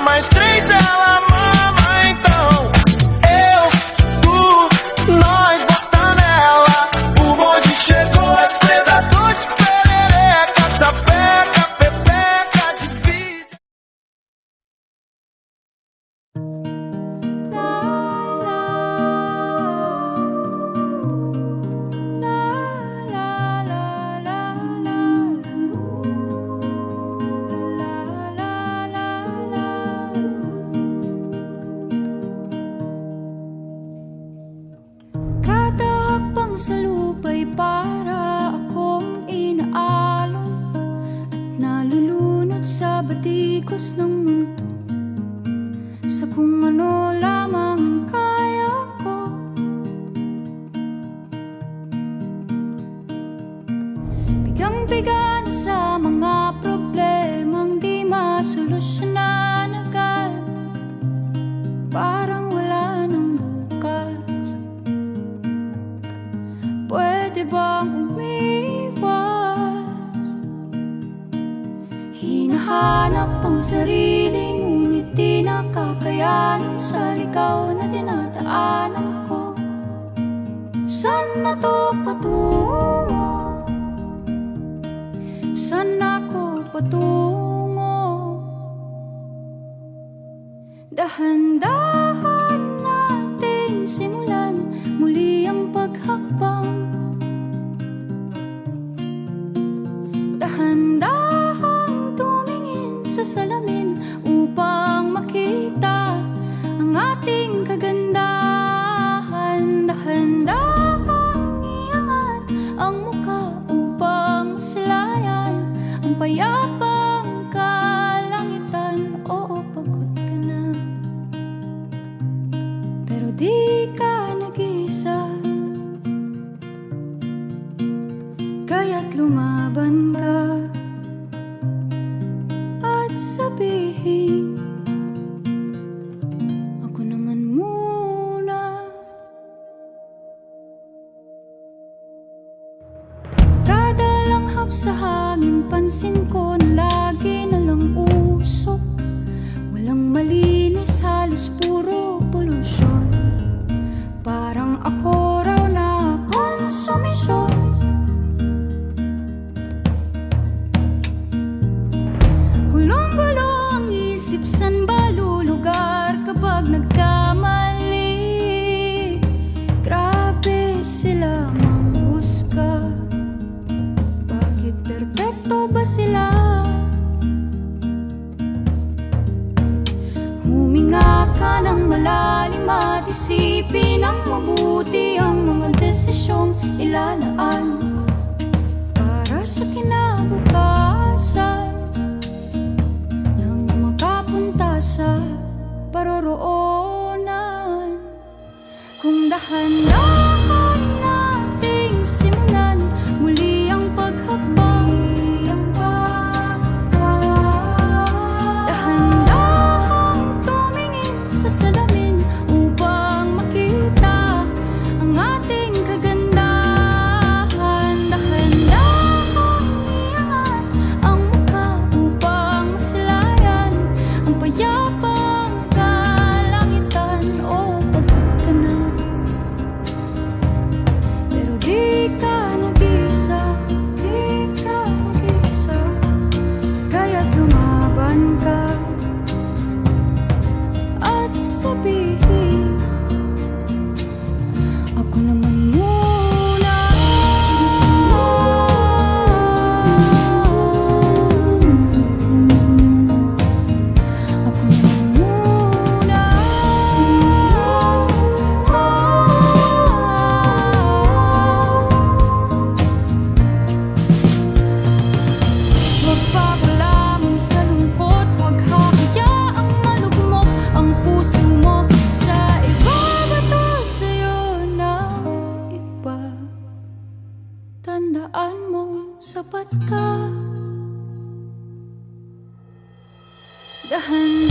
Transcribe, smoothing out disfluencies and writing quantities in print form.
Mais três ela mama, então eu, tu, nós bota nela. O bonde chegou, os predadores de perereca, sapeca, pepeca, divide. Sa lupa'y para akong inaalon at nalulunod sa batikos ng mundo, sa kung ano lamang ang kaya ko. Bigang-biga na sa mga problemang di masolusyonan agad, parang wala nang bukas. Pwede bang umiwas? Hinahanap ang sarili, ngunit di nakakayanan sa ligaw na dinadaanan ko. Saan na to patungo? Saan ako patungo? Dahan-dahan natin simulan muli ang paghakbang. Dahan-dahan tumingin sa salamin upang makita ang ating kagandahan. Dahan-dahan iangat ang mukha upang masilayan ang payapang kalangitan. Oo, pagod ka na, pero di ka nag-isa, kaya't lumaban ka at sabihin, ako naman muna. Kada langhap sa hangin, pansin ko na lagi nalang usok. Walang malinis, halos puro polusyon. Parang ako raw na konsumisyon. Gulong-gulo ang isip, san ba lulugar kapag nagkamali? Grabe sila manghusga, bakit perpekto ba sila? Huminga ka ng malalim at isipin ang mabuti ang mga desisyong ilalaan para sa kinabukasan, nang makapunta sa paroroonan. Kung dahan-dahan nating simulan muli ang paghakbang, dahan-dahan tumingin sa salamin upang makita ang ating kagandahan. Dahan-dahan iangat ang mukha upang masilayan ang payapang kalangitan. O pagod ka na, pero di ka nag-isa, di ka nag-isa, kaya't lumaban ka at sabihin, ako naman muna. Ako naman muna. Huwag papalamon sa lungkot, huwag hahayaang malugmok ang puso mo sa iba. Bato sa'yo ng iba, tandaan mong sapat ka. Dahan